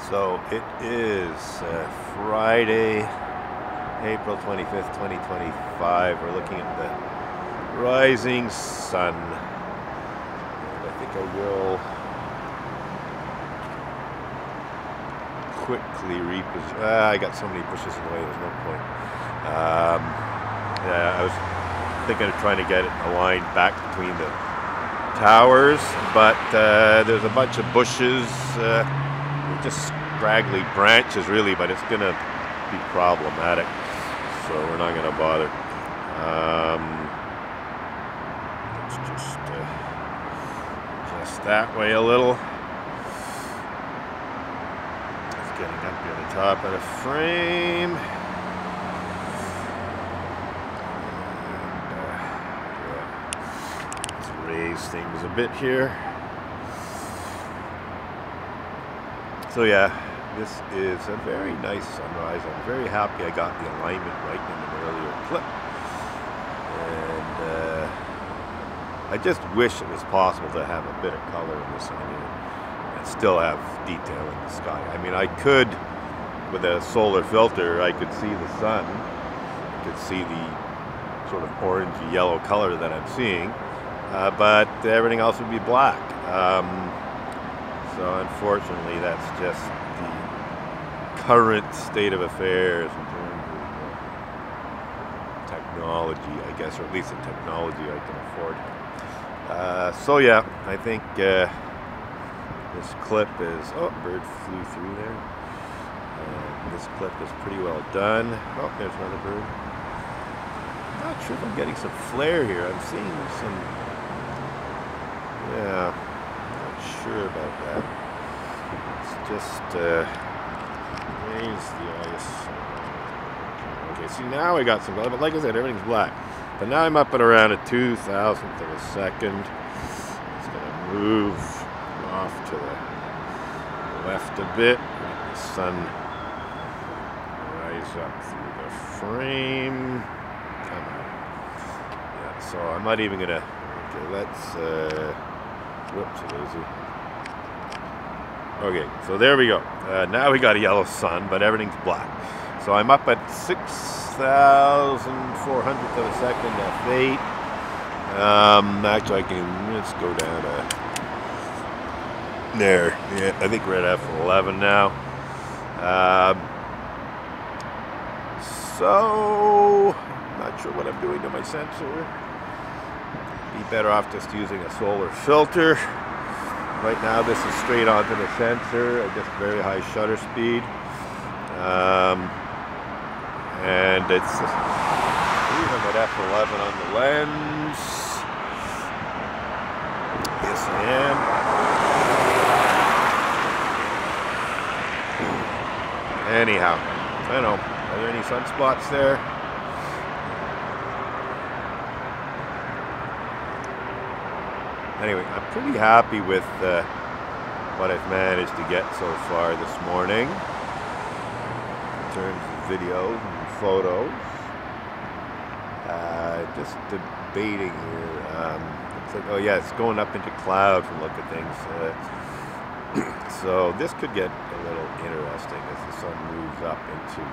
So it is Friday, April 25th, 2025. We're looking at the rising sun. And I think I will quickly reposition. I got so many bushes in the way, there's no point. Yeah, I was thinking of trying to get it aligned back between the towers, but there's a bunch of bushes, just scraggly branches really, but it's gonna be problematic, so we're not gonna bother. Let's just that way a little. It's getting up near the top of the frame. Let's raise things a bit here. So yeah, this is a very nice sunrise. I'm very happy I got the alignment right in an earlier clip. And I just wish it was possible to have a bit of color in the sun and still have detail in the sky. I mean, I could, with a solar filter, I could see the sun. I could see the sort of orangey yellow color that I'm seeing, but everything else would be black. So unfortunately, that's just the current state of affairs in terms of technology, I guess, or at least the technology I can afford. So yeah, I think this clip is, oh, bird flew through there. This clip is pretty well done. Oh, there's another bird. I'm not sure if I'm getting some flare here. I'm seeing some, yeah. Sure about that. It's just raise the ice. Okay, see, now I got some, but like I said, everything's black. But now I'm up at around a 2,000th of a second. It's gonna move off to the left a bit. Let the sun rise up through the frame. Come on. Yeah, so I'm not even gonna. Okay, let's. Whoops, lazy. Okay, so there we go. Now we got a yellow sun, but everything's black. So I'm up at 6,400th of a second, F8. Actually, let's go down to there. Yeah, I think we're at F11 now. So, not sure what I'm doing to my sensor. Be better off just using a solar filter. Right now this is straight onto the sensor at just very high shutter speed. And it's even at F11 on the lens. Yes, I am. Anyhow, I don't know. Are there any sunspots there? Anyway, I'm pretty happy with what I've managed to get so far this morning in terms of videos and photos. Just debating here. It's like, oh yeah, it's going up into cloud from look at things. So this could get a little interesting as the sun moves up into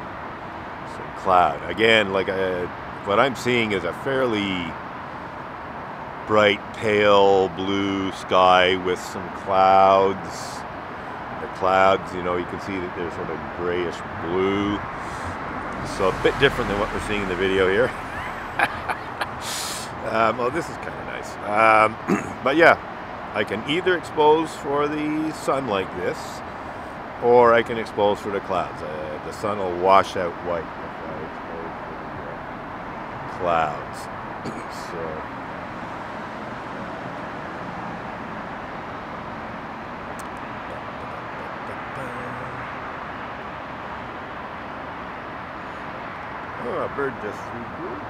some cloud. Again, like what I'm seeing is a fairly bright pale blue sky with some clouds. The clouds, you know, you can see that they're sort of grayish blue. So a bit different than what we're seeing in the video here. Well, this is kind of nice. But yeah, I can either expose for the sun like this, or I can expose for the clouds. The sun will wash out white if I expose for the clouds. So. Oh, a bird just flew through.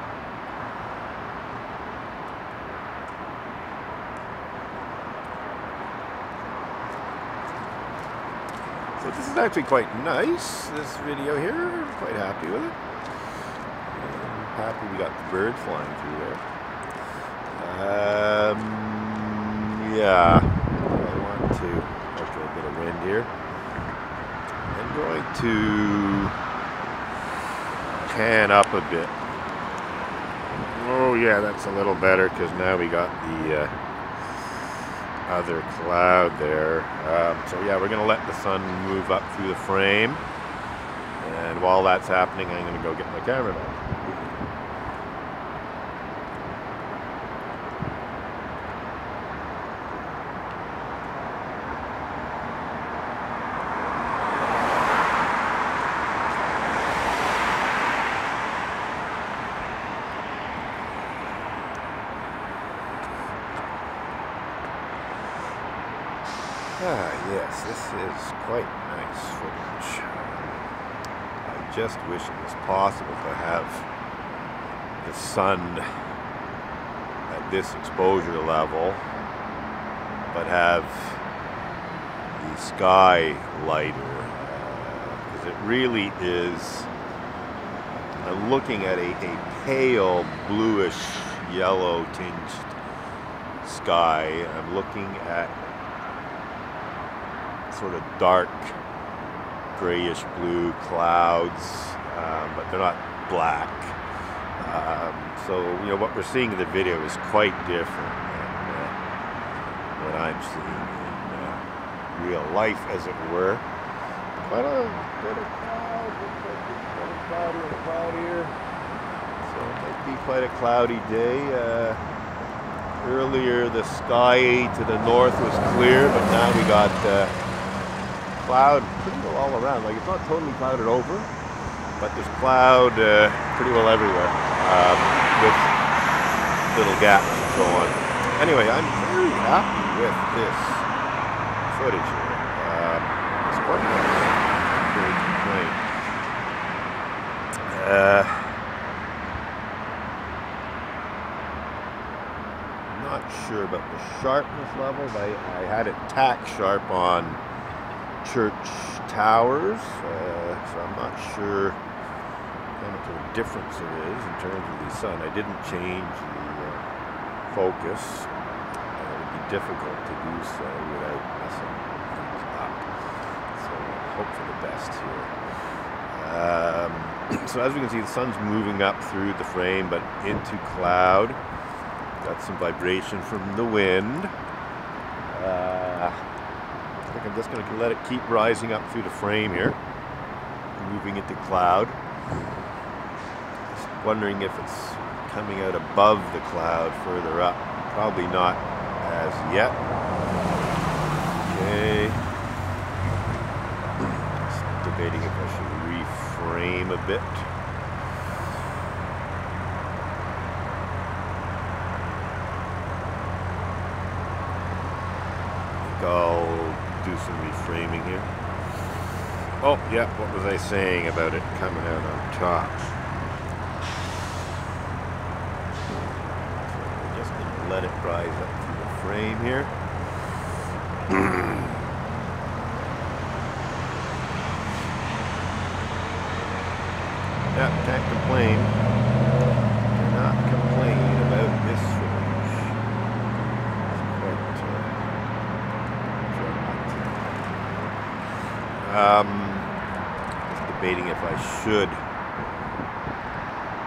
So this is actually quite nice, this video here. I'm quite happy with it. I'm happy we got the bird flying through there. Yeah, I want to, okay, a bit of wind here. going to pan up a bit. Oh yeah, that's a little better because now we got the other cloud there. So yeah, we're going to let the sun move up through the frame. And while that's happening, I'm going to go get my camera back. Yes, this is quite nice footage. I just wish it was possible to have the sun at this exposure level, but have the sky lighter, because it really is. I'm looking at a pale bluish yellow tinged sky. I'm looking at sort of dark grayish blue clouds, but they're not black. So you know what we're seeing in the video is quite different than what I'm seeing in real life, as it were. Quite a bit of cloud, looks like it's quite a cloudy and cloudier. So it might be quite a cloudy day. Earlier the sky to the north was clear, but now we got cloud pretty well all around. Like, it's not totally clouded over, but there's cloud pretty well everywhere, with little gaps and so on. Anyway, I'm very happy with this footage here. It's quite nice. Very complain. I'm not sure about the sharpness levels. I had it tack sharp on church towers, so I'm not sure how much of a difference it is in terms of the sun. I didn't change the focus. It would be difficult to do so without messing things up. So hope for the best here. So as we can see, the sun's moving up through the frame, but into cloud. Got some vibration from the wind. I think I'm just going to let it keep rising up through the frame here, moving into cloud. Just wondering if it's coming out above the cloud further up. Probably not as yet. Okay. Just debating if I should reframe a bit. I think I'll do some reframing here. Oh, yeah, what was I saying about it coming out on top? So we're just going to let it rise up through the frame here. Yeah, can't complain. Cannot complain about this footage. It's quite just debating if I should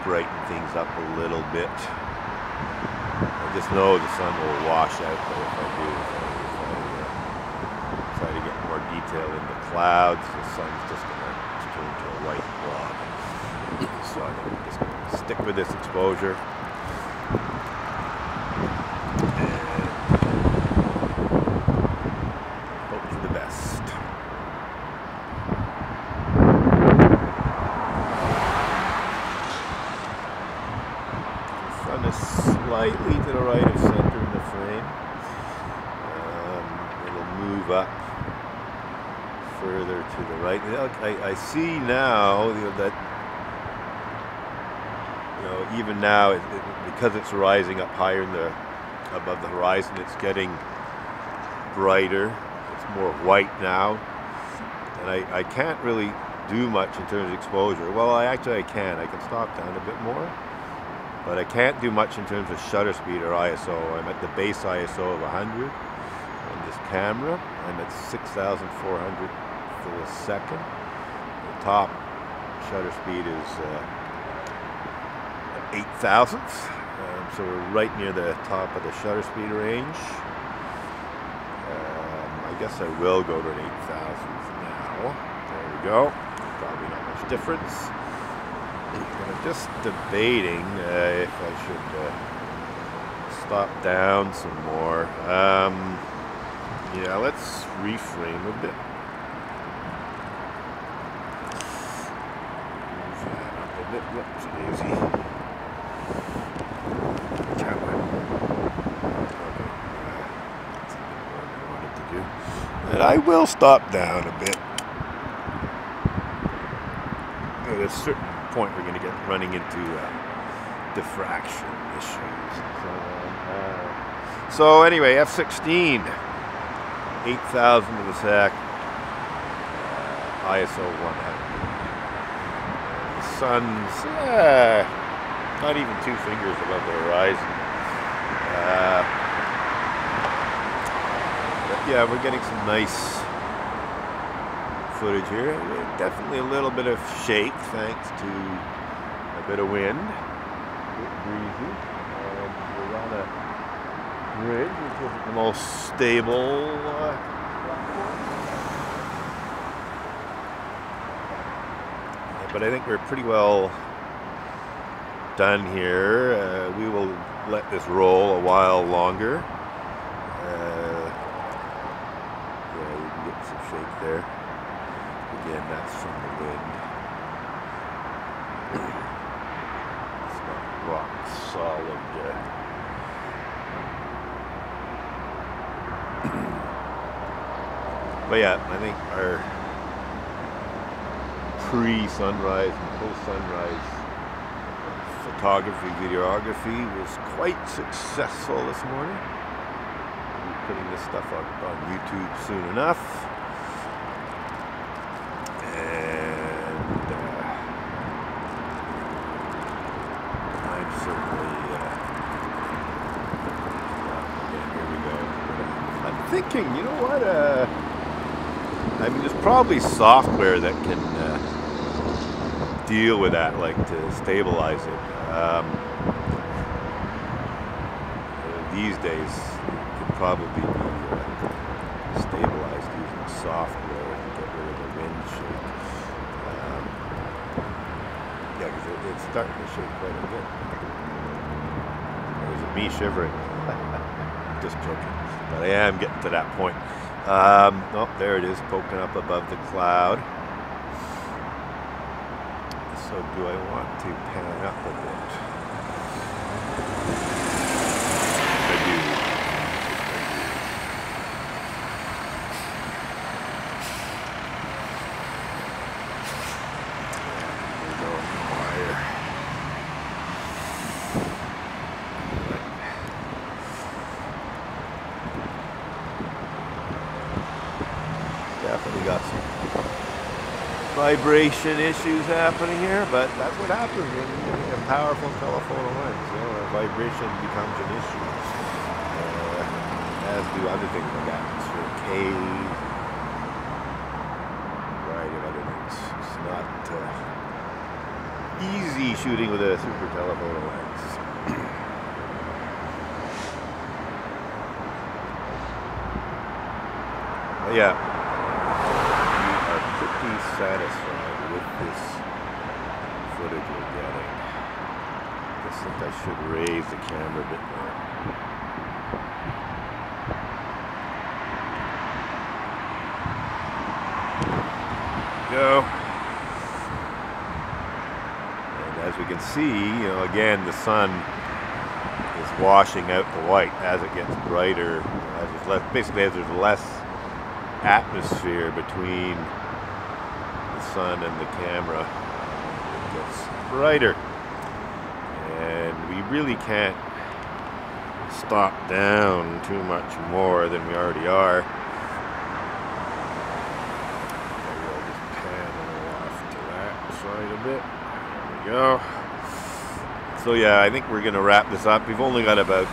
brighten things up a little bit. I just know the sun will wash out, but if I do, if I try to get more detail in the clouds, the sun's just going to turn to a white blob. So I think I'm just going to stick with this exposure. Slightly to the right of center in the frame. It'll move up further to the right. I see now that even now because it's rising up higher above the horizon, it's getting brighter. It's more white now, and I can't really do much in terms of exposure. Well, I can. I can stop down a bit more. But I can't do much in terms of shutter speed or ISO. I'm at the base ISO of 100 on this camera. I'm at 6,400 for a second. top shutter speed is 8,000ths. So we're right near the top of the shutter speed range. I guess I will go to an 8,000th now. There we go. Probably not much difference. And I'm just debating if I should stop down some more. Yeah, let's reframe a bit. Move that up a bit. Whoops, daisy. Come on. Okay. That's a bit more than I wanted to do. And I will stop down a bit. At a certain point, we're going to get running into diffraction issues and so on. So anyway, f16, 8,000 of a sec, ISO 100. The sun's not even 2 fingers above the horizon. But yeah, we're getting some nice footage here. Definitely a little bit of shake thanks to a bit of wind. A bit breezy. And we're on a bridge, which isn't the most stable platform. But I think we're pretty well done here. We will let this roll a while longer. Yeah, you can get some shake there. Again, that's from the wind. It's not rock solid. But yeah, I think our pre-sunrise and post-sunrise photography, videography was quite successful this morning. We'll be putting this stuff on YouTube soon enough. Thinking, you know what? I mean, there's probably software that can deal with that, like to stabilize it. These days, it could probably be stabilized using software to get rid of the wind shake. Yeah, because it's starting to shake quite a bit. Or is it me shivering? Just joking. But I am getting to that point. Oh, there it is, poking up above the cloud. So do I want to pan up a bit? I do. There we go, wire. Definitely got some vibration issues happening here, but that's what happens when you have a powerful telephoto lens. You know, vibration becomes an issue, as do other things like atmospheric haze, a variety of other things. It's not easy shooting with a super telephoto lens. Yeah. Satisfied with this footage we're getting. I just think I should raise the camera a bit more. Go. And as we can see, you know, again, the sun is washing out the white as it gets brighter. As it's less, basically, as there's less atmosphere between sun and the camera, it gets brighter, and we really can't stop down too much more than we already are. Maybe I'll just pan off to that side a bit. There we go. So yeah, I think we're going to wrap this up. We've only got about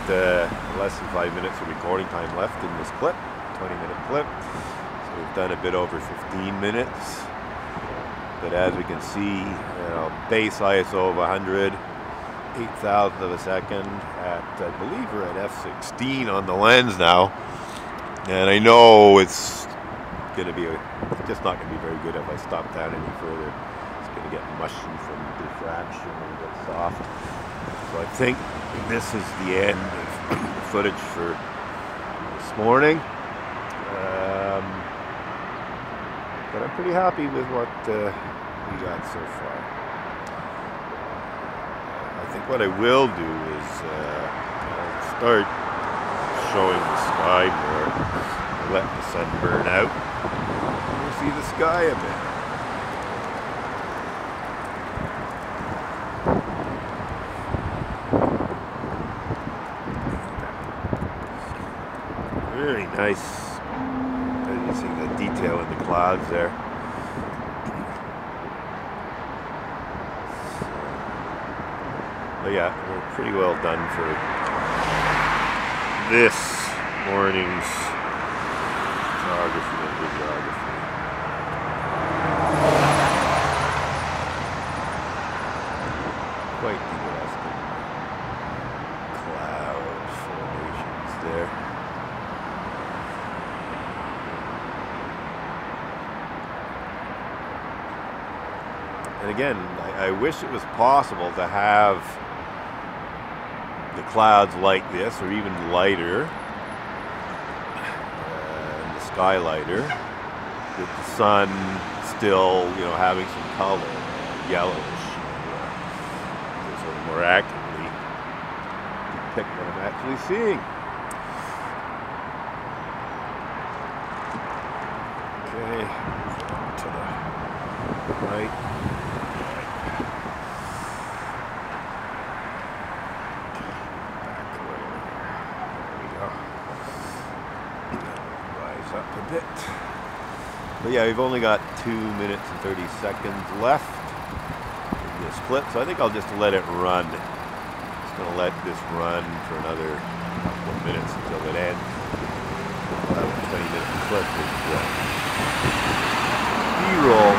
less than 5 minutes of recording time left in this clip, 20-minute clip. So we've done a bit over 15 minutes. But as we can see, base ISO of 100, 8,000 of a second at, I believe we're at f16 on the lens now. And I know it's going to be, it's just not going to be very good if I stop down any further. It's going to get mushy from diffraction and get soft. So I think this is the end of the footage for this morning. But I'm pretty happy with what we got so far. I think what I will do is I'll start showing the sky more. I'll let the sun burn out. We'll see the sky a bit. Very nice. You see the detail in the clouds there. But yeah, we're pretty well done for this morning's photography and videography. Quite interesting cloud formations there. And again, I wish it was possible to have the clouds like this, or even lighter, and the sky lighter, with the sun still, having some color, yellowish, to sort of more accurately depict what I'm actually seeing. Okay, to the right. Up a bit. But yeah, we've only got 2 minutes and 30 seconds left in this clip, so I think I'll just let it run. Just going to let this run for another couple of minutes until it ends. That 20-minute clip is B-roll.